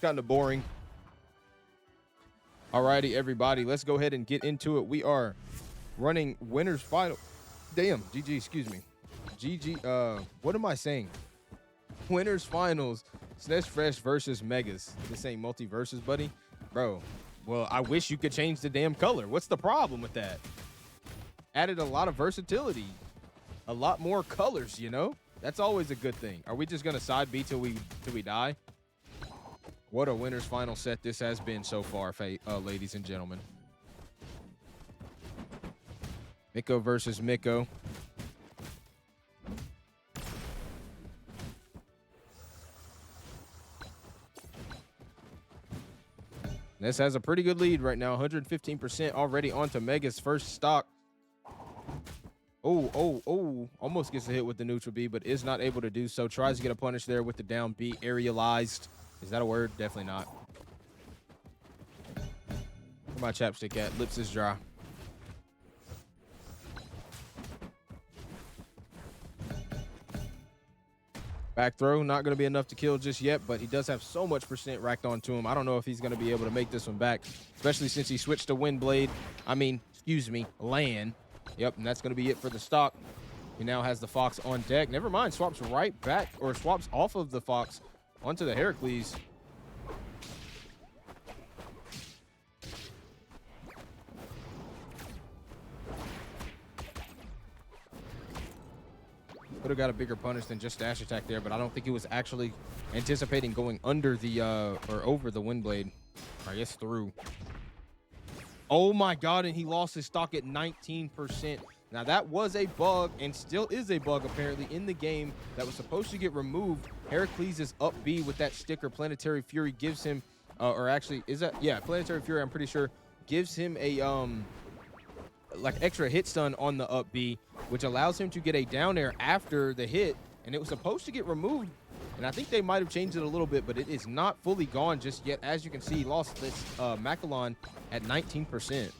kind of boring. Alrighty, everybody, let's go ahead and get into it. We are running winners final. Damn, GG, excuse me. GG, what am I saying? Winners finals, SnessFresh versus Mergas. This ain't multiverses, buddy. Bro, well, I wish you could change the damn color. What's the problem with that? Added a lot of versatility. A lot more colors, you know? That's always a good thing. Are we just gonna side B till we die? What a winners final set this has been so far, ladies and gentlemen. Miko versus Miko. This has a pretty good lead right now, 115% already onto Mergas' first stock. Oh, almost gets a hit with the neutral B, but is not able to do so. Tries to get a punish there with the down B, aerialized. Is that a word? Definitely not. Where my chapstick at? Lips is dry. Back throw, not going to be enough to kill just yet, but he does have so much percent racked onto him. I don't know if he's going to be able to make this one back, especially since he switched to Wind Blade. I mean, excuse me, Land. Yep, and that's going to be it for the stock. He now has the Fox on deck. Never mind, swaps right back, or swaps off of the Fox onto the Heracles. Could have got a bigger punish than just dash attack there, but I don't think he was actually anticipating going under the, or over the Wind Blade. I guess through. Oh my God, and he lost his stock at 19%. Now that was a bug and still is a bug apparently in the game that was supposed to get removed. Heracles is up B with that sticker. Planetary Fury gives him, or actually is that, yeah, Planetary Fury, I'm pretty sure, gives him a, like extra hit stun on the up B, which allows him to get a down air after the hit, and it was supposed to get removed. And I think they might have changed it a little bit, but it is not fully gone just yet. As you can see, he lost this Macalon at 19%.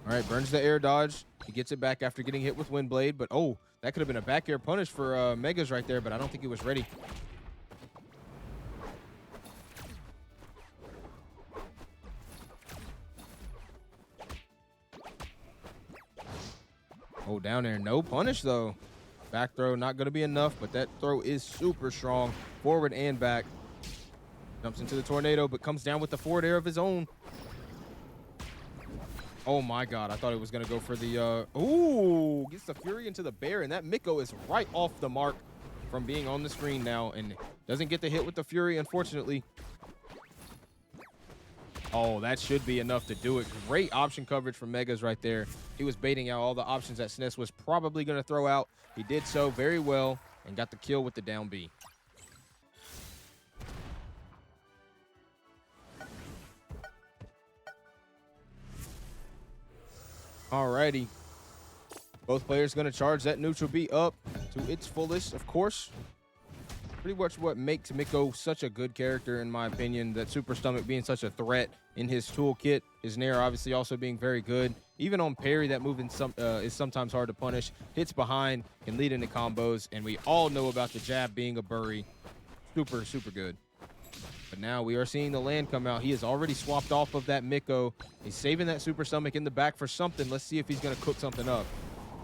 All right, burns the air dodge. He gets it back after getting hit with Wind Blade, but oh, that could have been a back air punish for Mergas right there, but I don't think he was ready. Oh, down there, no punish though. Back throw, not gonna be enough, but that throw is super strong. Forward and back. Jumps into the tornado, but comes down with the forward air of his own. Oh my God, I thought it was gonna go for the, ooh, gets the Fury into the bear, and that Miko is right off the mark from being on the screen now, and doesn't get the hit with the Fury, unfortunately. Oh, that should be enough to do it. Great option coverage from Mergas right there. He was baiting out all the options that Sness was probably going to throw out. He did so very well and got the kill with the down B. Alrighty. Both players going to charge that neutral B up to its fullest, of course. Pretty much what makes Miko such a good character, in my opinion, that Super Stomach being such a threat in his toolkit. His Nair obviously also being very good. Even on parry, that move is sometimes hard to punish. Hits behind, can lead into combos, and we all know about the jab being a bury. Super, super good. But now we are seeing the land come out. He has already swapped off of that Miko. He's saving that Super Stomach in the back for something. Let's see if he's going to cook something up.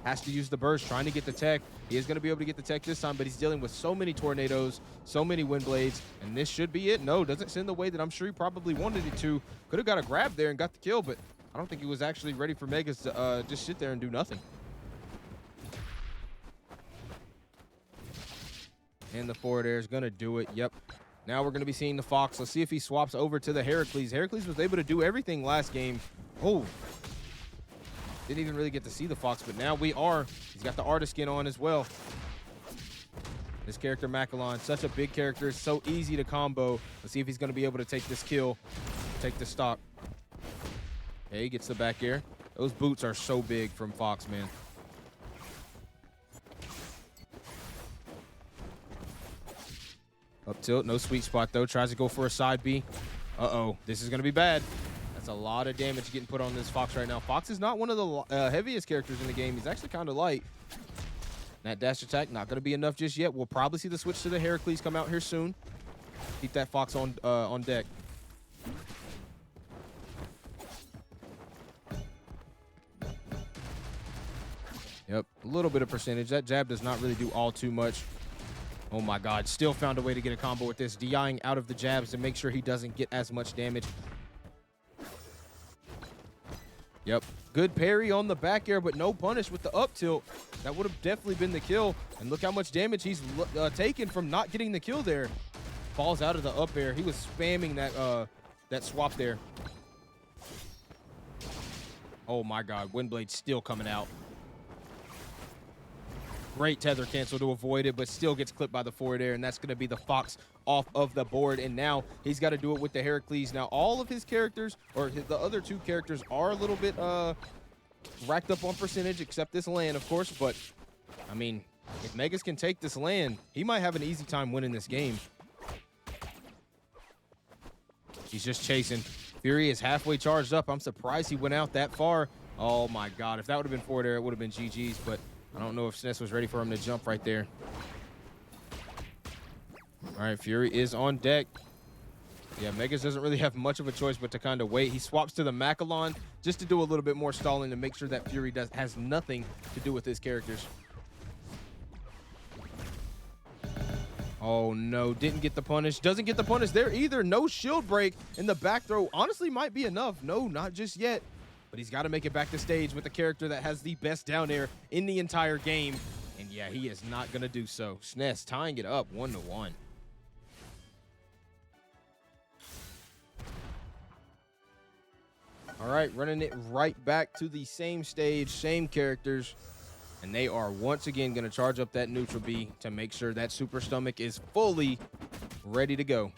Has to use the burst, trying to get the tech. He is going to be able to get the tech this time, but he's dealing with so many tornadoes, so many wind blades, and this should be it. No, doesn't send the way that I'm sure he probably wanted it to. Could have got a grab there and got the kill, but I don't think he was actually ready for Mergas to just sit there and do nothing. And the forward air is going to do it. Yep. Now we're going to be seeing the Fox. Let's see if he swaps over to the Heracles. Heracles was able to do everything last game. Oh. Didn't even really get to see the Fox, but now we are. He's got the artist skin on as well. This character, Macalon, such a big character. It's so easy to combo. Let's see if he's going to be able to take this kill, take the stock. Okay, he gets the back air. Those boots are so big from Fox, man. Up tilt, no sweet spot though. Tries to go for a side B. Uh-oh, this is going to be bad. That's a lot of damage getting put on this Fox right now. Fox is not one of the heaviest characters in the game. He's actually kind of light. That dash attack, not going to be enough just yet. We'll probably see the switch to the Heracles come out here soon. Keep that Fox on deck. Yep, a little bit of percentage. That jab does not really do all too much. Oh my God, still found a way to get a combo with this. DIing out of the jabs to make sure he doesn't get as much damage. Yep, good parry on the back air, but no punish with the up tilt. That would have definitely been the kill. And look how much damage he's taken from not getting the kill there. Falls out of the up air. He was spamming that swap there. Oh my God, Windblade's still coming out. Great tether cancel to avoid it, but still gets clipped by the forward air, and that's going to be the Fox off of the board. And now he's got to do it with the Heracles. Now, all of his characters, or the other two characters, are a little bit racked up on percentage, except this land, of course. But, I mean, if Mergas can take this land, he might have an easy time winning this game. He's just chasing. Fury is halfway charged up. I'm surprised he went out that far. Oh, my God. If that would have been forward air, it would have been GG's, but I don't know if Sness was ready for him to jump right there. All right, Fury is on deck. Yeah, Mergas doesn't really have much of a choice but to kind of wait. He swaps to the Macalon just to do a little bit more stalling to make sure that Fury has nothing to do with his characters. Oh, no, didn't get the punish. Doesn't get the punish there either. No shield break, and the back throw honestly might be enough. No, not just yet. But he's got to make it back to stage with the character that has the best down air in the entire game. And yeah, he is not going to do so. Sness tying it up 1-1. All right, running it right back to the same stage, same characters. And they are once again going to charge up that neutral B to make sure that Super Stomach is fully ready to go.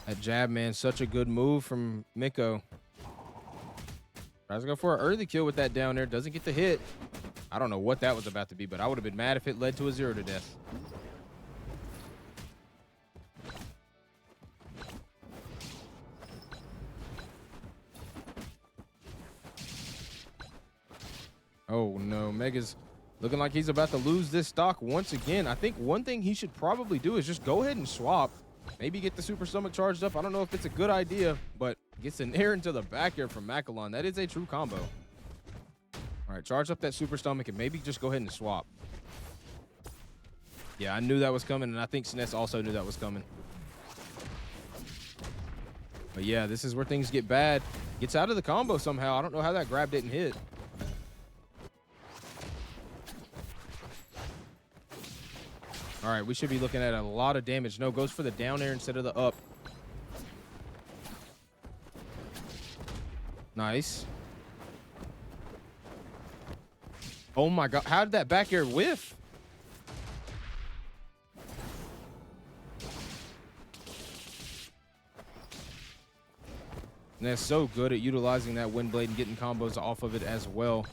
That jab, man, such a good move from Miko. Tries to go for an early kill with that down there. Doesn't get the hit. I don't know what that was about to be, but I would have been mad if it led to a 0 to death. Oh, no. Mergas looking like he's about to lose this stock once again. I think one thing he should probably do is just go ahead and swap. Maybe get the Super Stomach charged up. I don't know if it's a good idea, but gets an air into the back air from Macalon. That is a true combo. All right, charge up that Super Stomach and maybe just go ahead and swap. Yeah, I knew that was coming, and I think Sness also knew that was coming. But yeah, this is where things get bad. Gets out of the combo somehow. I don't know how that grab didn't hit. All right, we should be looking at a lot of damage. No, goes for the down air instead of the up. Nice. Oh my God, how did that back air whiff? And that's so good at utilizing that wind blade and getting combos off of it as well.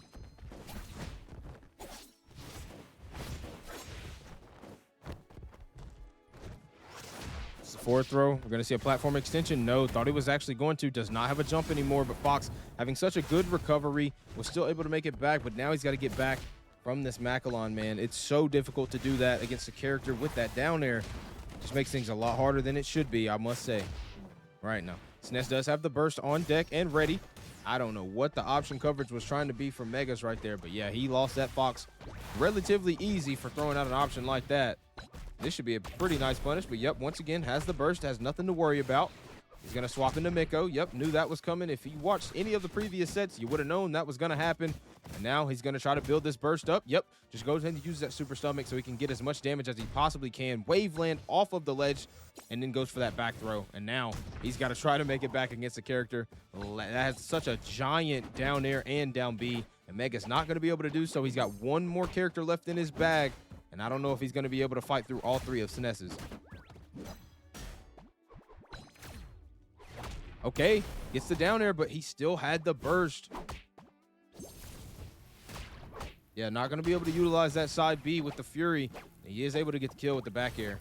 Forward throw. We're going to see a platform extension. No, thought he was actually going to. Does not have a jump anymore, but Fox having such a good recovery was still able to make it back, but now he's got to get back from this Macalon, man. It's so difficult to do that against a character with that down air. Just makes things a lot harder than it should be, I must say. Right now, Sness does have the burst on deck and ready. I don't know what the option coverage was trying to be for Mergas right there, but yeah, he lost that Fox relatively easy for throwing out an option like that. This should be a pretty nice punish, but yep, once again, has the burst, has nothing to worry about. He's going to swap into Miko. Yep, knew that was coming. If you watched any of the previous sets, you would have known that was going to happen. And now he's going to try to build this burst up. Yep, just goes ahead and uses that Super Stomach so he can get as much damage as he possibly can. Wave land off of the ledge, and then goes for that back throw. And now he's got to try to make it back against a character that has such a giant down air and down B. And Mergas not going to be able to do so. He's got one more character left in his bag. And I don't know if he's going to be able to fight through all three of Sness's. Okay, gets the down air, but he still had the burst. Yeah, not going to be able to utilize that side B with the Fury. He is able to get the kill with the back air.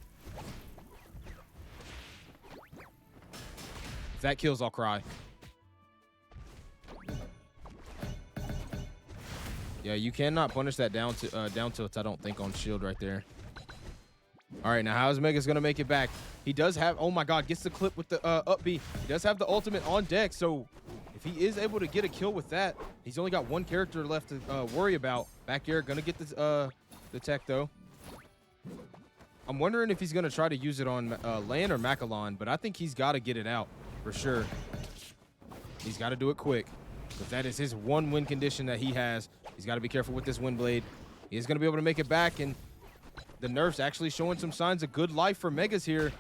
If that kills, I'll cry. Yeah, you cannot punish that down tilts, I don't think, on shield right there. All right, now how is Mergas gonna make it back? He does have, oh my God, gets the clip with the up B. He does have the ultimate on deck, so if he is able to get a kill with that, he's only got one character left to worry about. Back air, gonna get this, the tech though. I'm wondering if he's gonna try to use it on Lan or Macalon, but I think he's gotta get it out for sure. He's gotta do it quick, because that is his one win condition that he has. He's gotta be careful with this wind blade. He is gonna be able to make it back, and the nerfs actually showing some signs of good life for Mergas here.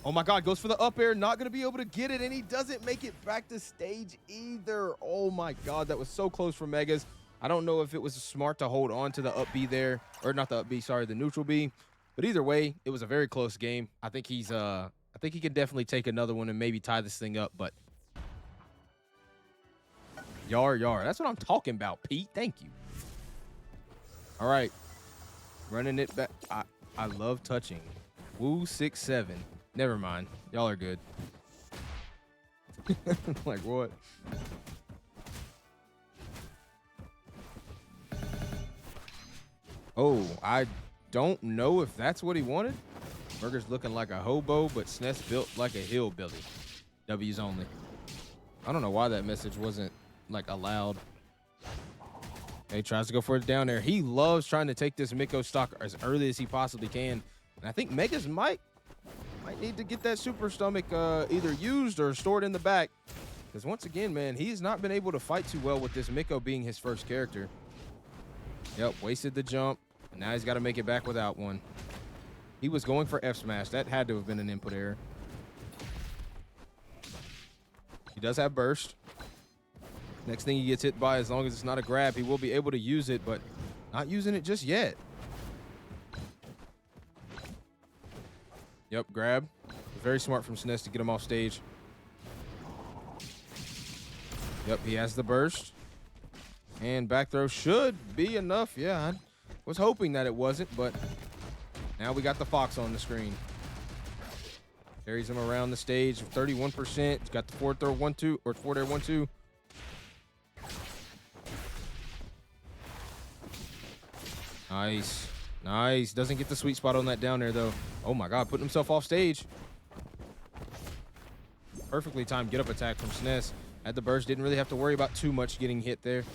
Oh my God, goes for the up air, not gonna be able to get it, and he doesn't make it back to stage either. Oh my God, that was so close for Mergas. I don't know if it was smart to hold on to the up B there, or not the up B, sorry, the neutral B. But either way, it was a very close game. I think he can definitely take another one and maybe tie this thing up, but yar. That's what I'm talking about, Pete. Thank you. All right. Running it back. I love touching. Woo 6-7. Never mind. Y'all are good. Like what? Oh, I don't know if that's what he wanted. Mergas looking like a hobo, but Sness built like a hillbilly. W's only. I don't know why that message wasn't like allowed. He tries to go for it down there. He loves trying to take this Miko stock as early as he possibly can. And I think Mergas might need to get that super stomach either used or stored in the back. Because once again, man, he's not been able to fight too well with this Miko being his first character. Yep, wasted the jump. And now he's got to make it back without one. He was going for F smash. That had to have been an input error. He does have burst. Next thing he gets hit by, as long as it's not a grab, he will be able to use it, but not using it just yet. Yep, grab. Very smart from Sness to get him off stage. Yep, he has the burst. And back throw should be enough. Yeah, I was hoping that it wasn't, but now we got the Fox on the screen. Carries him around the stage, 31%. He's got the forward throw 1-2, or forward air 1-2. Nice. Doesn't get the sweet spot on that down there, though. Oh, my God. Putting himself off stage. Perfectly timed get-up attack from Sness. Had the burst. Didn't really have to worry about too much getting hit there.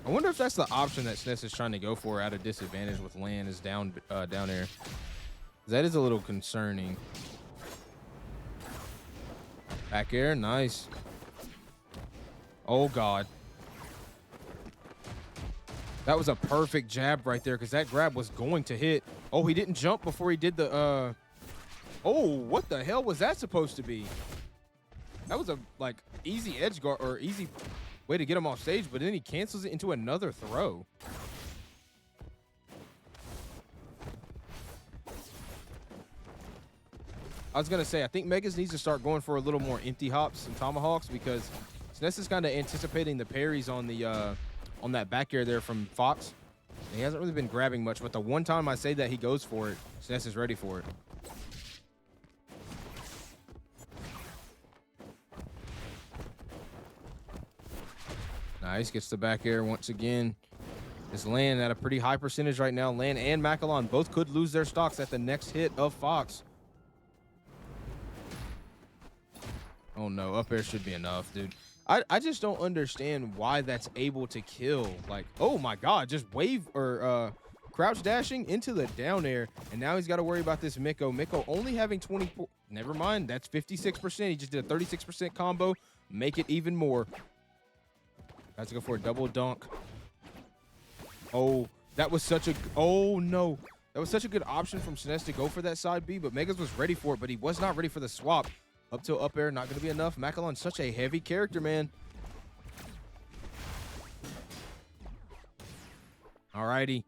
I wonder if that's the option that Sness is trying to go for at a disadvantage with Lan is down air. That is a little concerning. Back air, nice. Oh, God. That was a perfect jab right there because that grab was going to hit. Oh, he didn't jump before he did the, Oh, what the hell was that supposed to be? That was a, like, easy edge guard or easy way to get him off stage, but then he cancels it into another throw. I was going to say, I think Mergas needs to start going for a little more empty hops and tomahawks because Sness is kind of anticipating the parries on the on that back air there from Fox. And he hasn't really been grabbing much, but the one time I say that he goes for it, Sness is ready for it. Nice, gets the back air once again. Is Lan at a pretty high percentage right now. Lan and Macalon both could lose their stocks at the next hit of Fox. Oh no, up air should be enough, dude. I just don't understand why that's able to kill. Like, oh my God, just wave or crouch dashing into the down air. And now he's got to worry about this Miko. Miko only having 24. Never mind, that's 56%. He just did a 36% combo. Make it even more. Has to go for a double dunk. Oh, that was such a, oh no. That was such a good option from Sness to go for that side B, but Mergas was ready for it, but he was not ready for the swap. Up till up air, not going to be enough. Macalon's such a heavy character, man. Alrighty.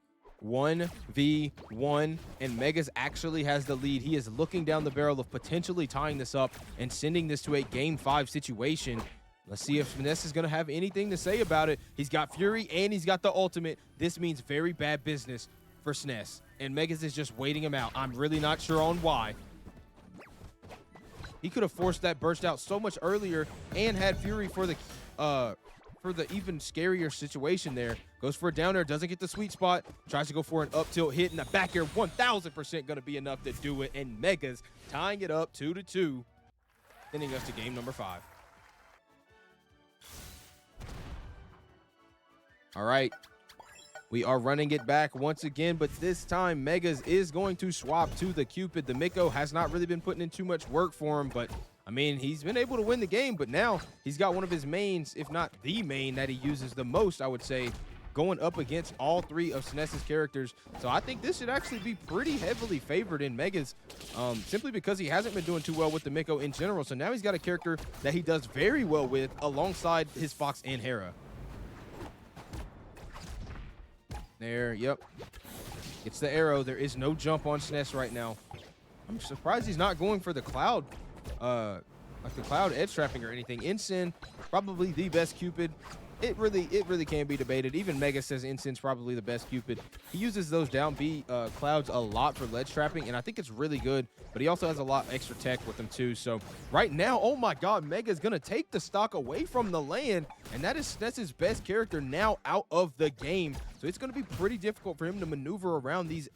1v1, and Mergas actually has the lead. He is looking down the barrel of potentially tying this up and sending this to a Game 5 situation. Let's see if Sness is going to have anything to say about it. He's got Fury and he's got the ultimate. This means very bad business for SnessFresh, and Mergas is just waiting him out. I'm really not sure on why. He could have forced that burst out so much earlier and had Fury for the even scarier situation there. Goes for a down air, doesn't get the sweet spot, tries to go for an up tilt hit, and the back air 1000% going to be enough to do it, and Mergas tying it up 2-2, sending us to game number 5. All right, we are running it back once again, but this time Mergas is going to swap to the Cupid. The Miko has not really been putting in too much work for him, but I mean, he's been able to win the game, but now he's got one of his mains, if not the main that he uses the most, I would say, going up against all 3 of SnessFresh's characters. So I think this should actually be pretty heavily favored in Mergas, simply because he hasn't been doing too well with the Miko in general. So now he's got a character that he does very well with alongside his Fox and Hera. There, yep. It's the arrow. There is no jump on SnessFresh right now. I'm surprised he's not going for the Cloud, like the Cloud edge trapping or anything. Ensign, probably the best Cupid. It really can be debated. Even Mergas says Ensign's probably the best Cupid. He uses those down B clouds a lot for ledge trapping, and I think it's really good, but he also has a lot of extra tech with them too. So right now, oh my god, Mergas gonna take the stock away from the land, and that is SnessFresh's best character now out of the game. So it's gonna be pretty difficult for him to maneuver around these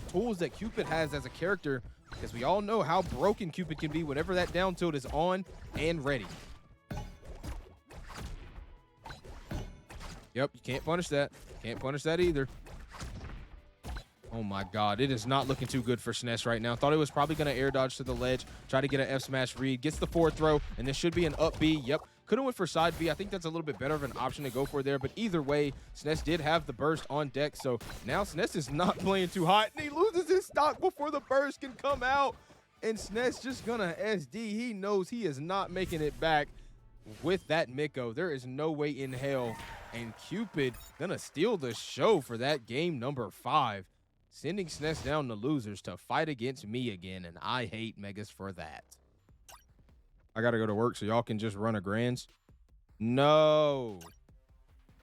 tools that Cupid has as a character, because we all know how broken Cupid can be whenever that down tilt is on and ready. Yep, you can't punish that. Can't punish that either. Oh my god, it is not looking too good for SnessFresh right now. Thought it was probably going to air dodge to the ledge, try to get an F smash read, gets the forward throw, and this should be an up B. Yep, could have went for side B. I think that's a little bit better of an option to go for there, but either way, SnessFresh did have the burst on deck, so now SnessFresh is not playing too hot, and he loses his stock before the burst can come out, and SnessFresh just gonna SD. He knows he is not making it back with that Miko. There is no way in hell, and Cupid gonna steal the show for that game number 5, sending SnessFresh down to losers to fight against me again, and I hate Mergas for that. I gotta go to work, so y'all can just run a grands. No.